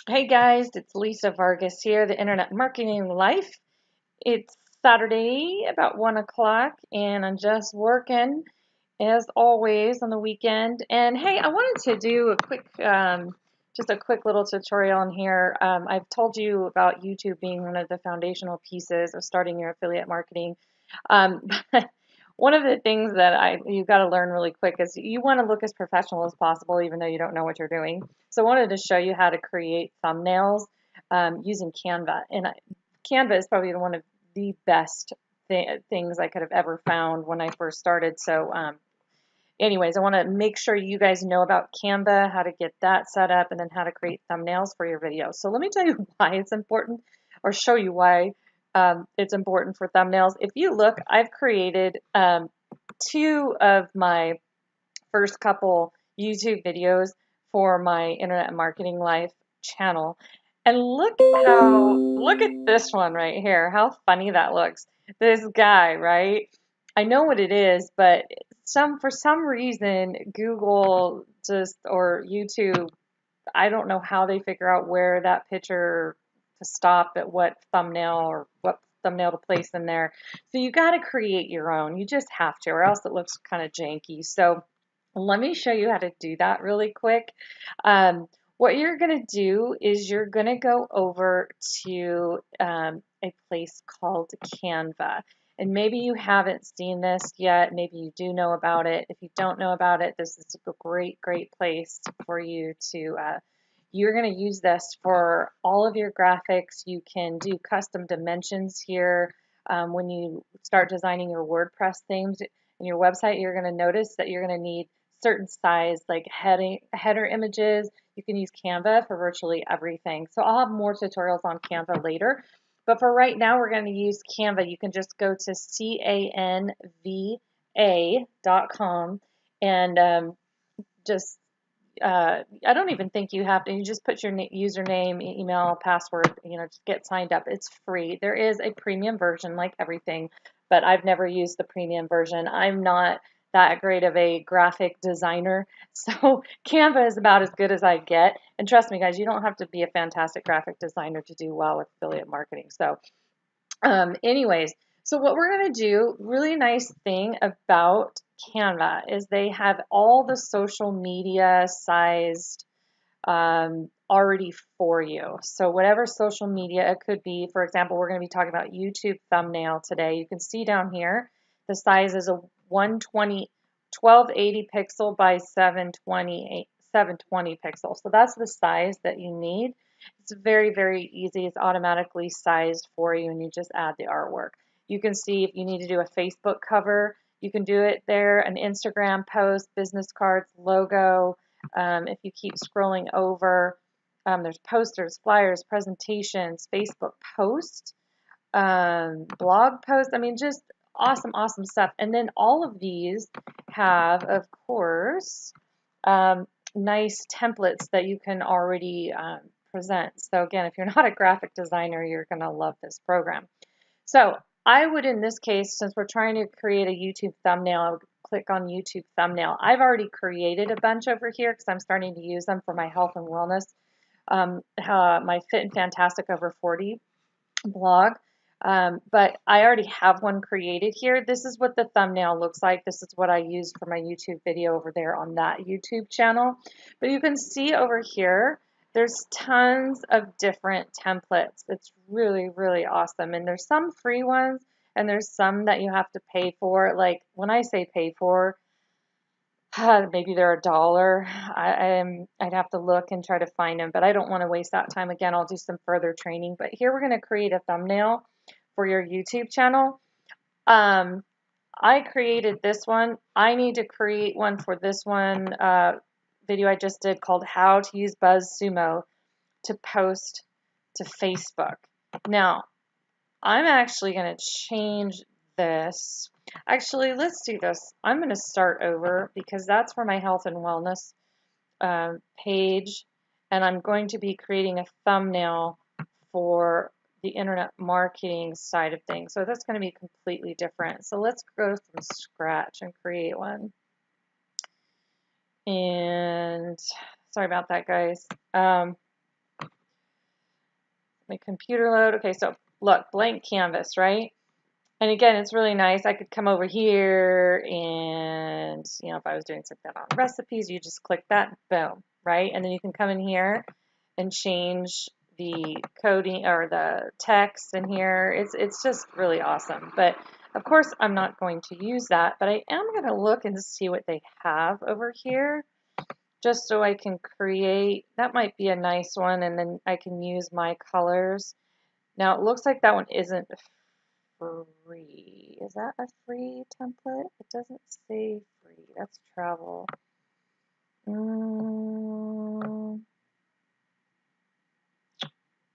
Hey guys, it's Lisa Vargas here, the Internet Marketing Life. It's Saturday, about 1 o'clock, and I'm just working as always on the weekend. And hey, I wanted to do a just a quick little tutorial in here. I've told you about YouTube being one of the foundational pieces of starting your affiliate marketing. But one of the things that you've got to learn really quick is you want to look as professional as possible, even though you don't know what you're doing. So I wanted to show you how to create thumbnails using Canva. And Canva is probably one of the best things I could have ever found when I first started. So anyways, I want to make sure you guys know about Canva, how to get that set up, and then how to create thumbnails for your videos. So let me tell you why it's important, or show you why it's important for thumbnails. If you look, I've created two of my first couple YouTube videos for my Internet Marketing Life channel. And look at this one right here, how funny that looks. This guy, right? I know what it is, but for some reason, Google or YouTube, I don't know how they figure out where that picture to stop at what thumbnail or what thumbnail to place in there. So you got to create your own. You just have to, or else it looks kind of janky. So let me show you how to do that really quick. What you're going to do is you're going to go over to a place called Canva. And maybe you haven't seen this yet. Maybe you do know about it. If you don't know about it, this is a great, great place for you to. You're going to use this for all of your graphics. You can do custom dimensions here. When you start designing your WordPress themes in your website, you're going to notice that you're going to need certain size, like header images. You can use Canva for virtually everything. So I'll have more tutorials on Canva later. But for right now, we're going to use Canva. You can just go to canva.com and just I don't even think you have to. You just put your username, email, password, just get signed up. It's free. There is a premium version like everything, but I've never used the premium version. I'm not that great of a graphic designer, so Canva is about as good as I get. And trust me, guys, you don't have to be a fantastic graphic designer to do well with affiliate marketing. So anyways, so what we're going to do, really nice thing about Canva is they have all the social media sized already for you. So whatever social media it could be, for example, we're going to be talking about YouTube thumbnail today. You can see down here, the size is a 1280 pixel by 720 pixels. So that's the size that you need. It's very, very easy. It's automatically sized for you, and you just add the artwork. You can see if you need to do a Facebook cover, you can do it there, an Instagram post, business cards, logo. If you keep scrolling over, there's posters, flyers, presentations, Facebook posts, blog posts. I mean, just awesome, awesome stuff. And then all of these have, of course, nice templates that you can already present. So again, if you're not a graphic designer, you're going to love this program. So I would, in this case, since we're trying to create a YouTube thumbnail, I would click on YouTube thumbnail. I've already created a bunch over here because I'm starting to use them for my health and wellness, my Fit and Fantastic Over 40 blog. But I already have one created here. This is what the thumbnail looks like. This is what I used for my YouTube video over there on that YouTube channel. But you can see over here, there's tons of different templates. It's really, really awesome. And there's some free ones and there's some that you have to pay for. Like when I say pay for, maybe they're $1. I'd have to look and try to find them, but I don't want to waste that time. Again, I'll do some further training. But here we're going to create a thumbnail for your YouTube channel. I created this one. I need to create one for this one video I just did called How to Use BuzzSumo to Post to Facebook. Now, I'm actually going to change this. Actually, let's do this. I'm going to start over because that's for my health and wellness page, and I'm going to be creating a thumbnail for the internet marketing side of things. So that's going to be completely different. So let's go from scratch and create one. And sorry about that, guys. my computer load. Okay, so look, blank canvas, right? And again, it's really nice. I could come over here and, you know, if I was doing something on recipes, you just click that, boom, right? And then you can come in here and change the coding or the text in here. It's just really awesome. But of course, I'm not going to use that, but I am going to look and see what they have over here just so I can create. That might be a nice one, and then I can use my colors. Now, it looks like that one isn't free. Is that a free template? It doesn't say free. That's travel. I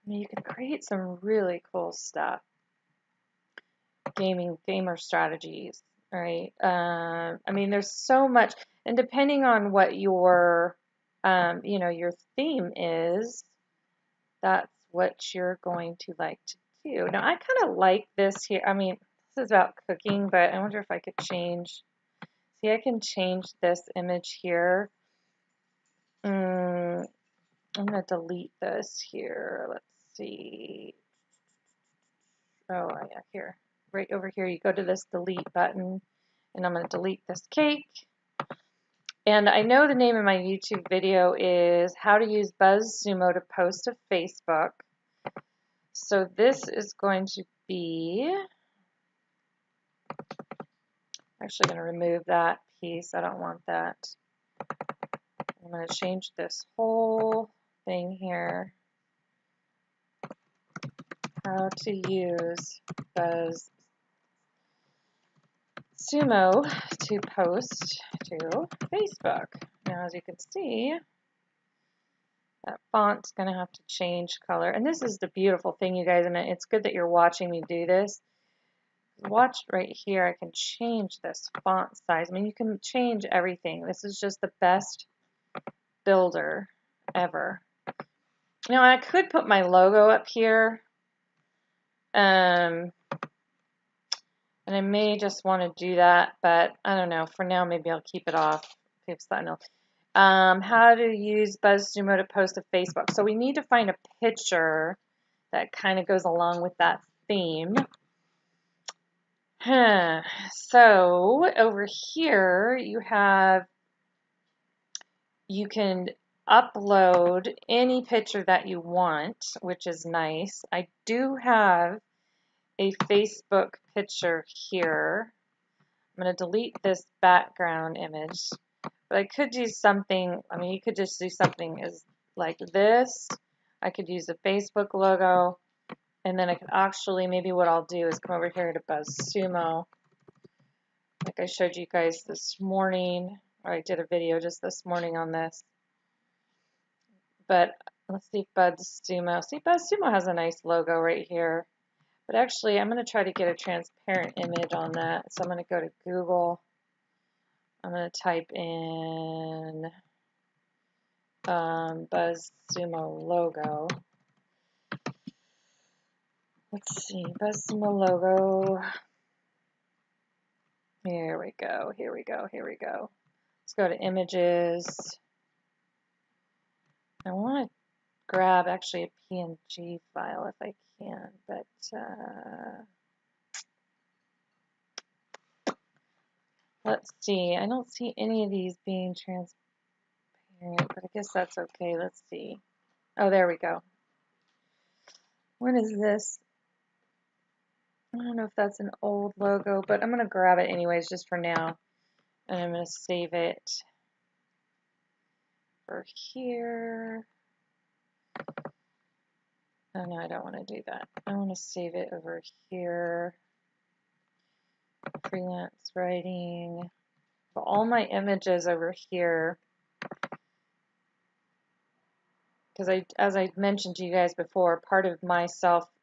mean, you can create some really cool stuff. Gamer strategies, right? I mean, there's so much, and depending on what your, you know, your theme is, that's what you're going to like to do. Now, I kind of like this here. I mean, this is about cooking, but I wonder if I could change. See, I can change this image here. I'm going to delete this here. Let's see. Oh, yeah, here. Right over here, you go to this delete button, and I'm going to delete this cake. And I know the name of my YouTube video is How to Use BuzzSumo to Post to Facebook. So this is going to be, I'm actually going to remove that piece. I don't want that. I'm going to change this whole thing here. How to use BuzzSumo to post to Facebook. Now, as you can see, that font's going to have to change color. And this is the beautiful thing, you guys. I mean, it's good that you're watching me do this. Watch right here. I can change this font size. I mean, you can change everything. This is just the best builder ever. Now, I could put my logo up here. And I may just want to do that, but I don't know. For now, maybe I'll keep it off. How to use BuzzSumo to post to Facebook. So we need to find a picture that kind of goes along with that theme. So over here you can upload any picture that you want, which is nice. I do have a Facebook picture here. I'm going to delete this background image, but I could do something. I mean, you could just do something as like this. I could use the Facebook logo, and then I could actually, maybe what I'll do is come over here to BuzzSumo, like I showed you guys this morning, or I did a video just this morning on this. But let's see BuzzSumo. See, BuzzSumo has a nice logo right here. But actually, I'm going to try to get a transparent image on that. So I'm going to go to Google. I'm going to type in BuzzSumo logo. Let's see, BuzzSumo logo. Here we go, here we go, here we go. Let's go to images. I want to grab actually a PNG file if I can, but let's see. I don't see any of these being transparent, but I guess that's okay. Let's see. Oh, there we go. What is this? I don't know if that's an old logo, but I'm going to grab it anyways just for now. And I'm going to save it for here. Oh, no, I don't want to do that. I want to save it over here. Freelance writing. So all my images over here. Because as I mentioned to you guys before, part of my self-funding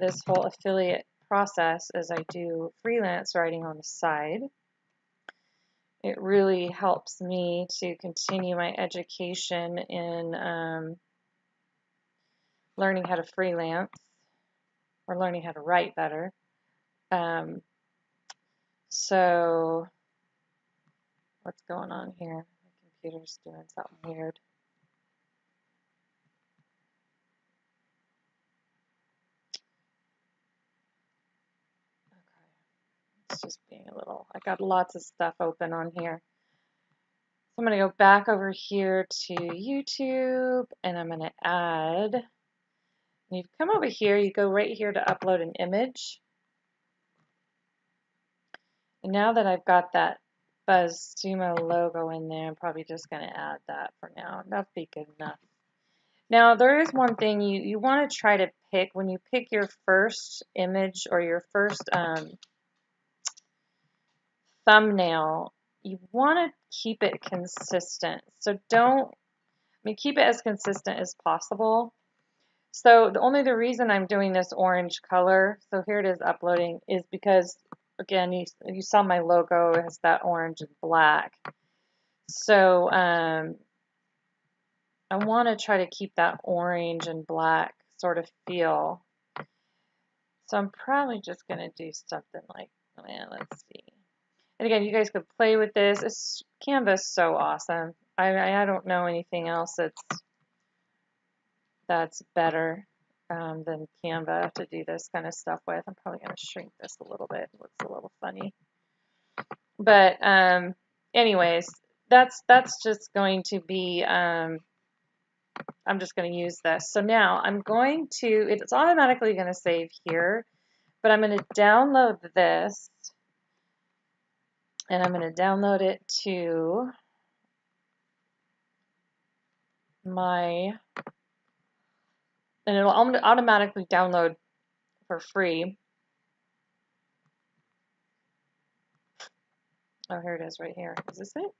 this whole affiliate process is I do freelance writing on the side. It really helps me to continue my education in learning how to freelance, or learning how to write better. So what's going on here? My computer's doing something weird. just being a little, I got lots of stuff open on here. So I'm going to go back over here to YouTube and I'm going to add, and you come over here, you go right here to upload an image. And now that I've got that BuzzSumo logo in there, I'm probably just going to add that for now. That'll be good enough. Now, there is one thing you want to try to pick when you pick your first image or your first thumbnail. You want to keep it consistent. So keep it as consistent as possible. So the reason I'm doing this orange color, so here it is uploading, is because, again, you saw my logo, it has that orange and black. So I want to try to keep that orange and black sort of feel. So I'm probably just going to do something like, let's see. And again, you guys could play with this. Canva is so awesome. I don't know anything else that's better than Canva to do this kind of stuff with. I'm probably going to shrink this a little bit. It looks a little funny. But anyways, that's just going to be, I'm just going to use this. So now it's automatically going to save here, but I'm going to download this. And I'm going to download it to and it'll automatically download for free. Oh, here it is right here. Is this it?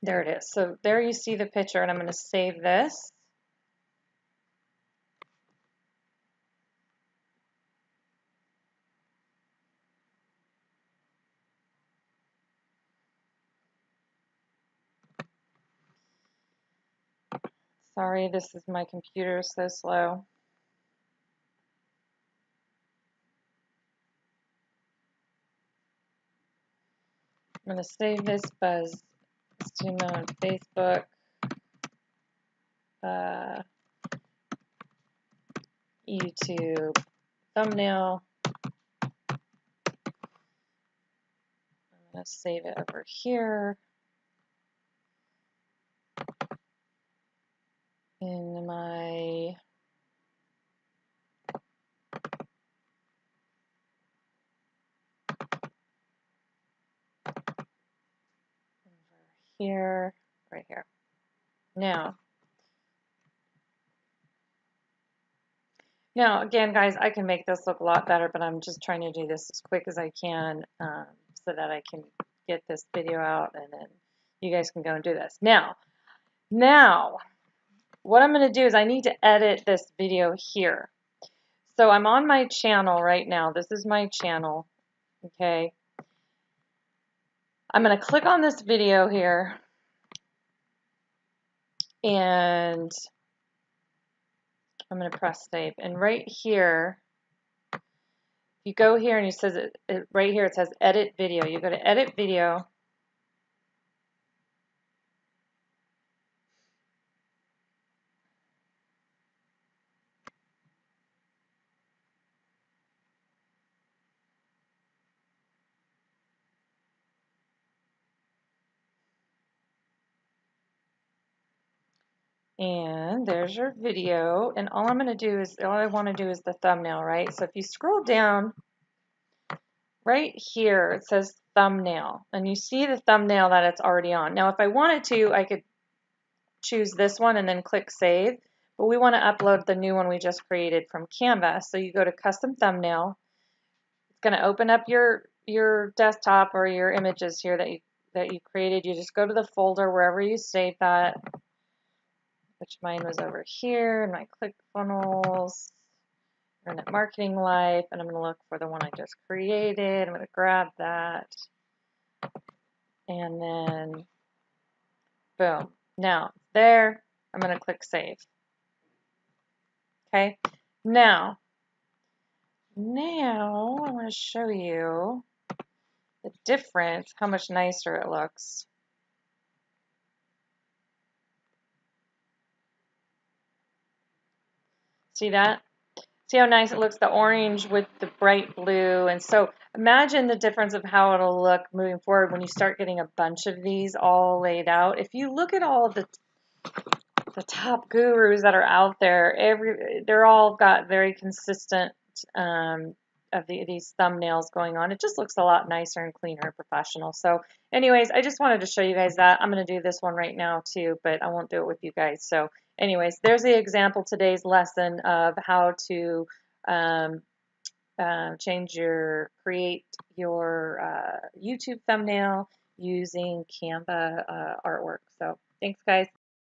There it is. So there you see the picture, and I'm going to save this. Sorry, this is my computer so slow. I'm going to save this BuzzSumo on Facebook. YouTube thumbnail. I'm going to save it over here in my here, right here. Now, again, guys, I can make this look a lot better, but I'm just trying to do this as quick as I can so that I can get this video out, and then you guys can go and do this. Now, what I'm going to do is I need to edit this video here. So I'm on my channel right now. This is my channel, okay? I'm going to click on this video here, and I'm going to press save. And right here, you go here and it says right here, it says edit video. You go to edit video. And there's your video. And all I want to do is the thumbnail, right? So if you scroll down right here, it says thumbnail. And you see the thumbnail that it's already on. Now, if I wanted to, I could choose this one and then click save. But we want to upload the new one we just created from Canva. So you go to custom thumbnail. It's going to open up your desktop or your images here that you created. You just go to the folder wherever you saved that, which mine was over here in my ClickFunnels, Internet Marketing Life, and I'm going to look for the one I just created. I'm going to grab that, and then boom. Now, there, I'm going to click Save. Okay, now I want to show you the difference, how much nicer it looks. See that? See how nice it looks, the orange with the bright blue. And so imagine the difference of how it'll look moving forward when you start getting a bunch of these all laid out. If you look at all of the top gurus that are out there, they're all got very consistent of these thumbnails going on. It just looks a lot nicer and cleaner and professional. So anyways, I just wanted to show you guys that. I'm going to do this one right now too, but I won't do it with you guys. So anyways, there's the example, today's lesson of how to create your YouTube thumbnail using Canva artwork. So thanks guys.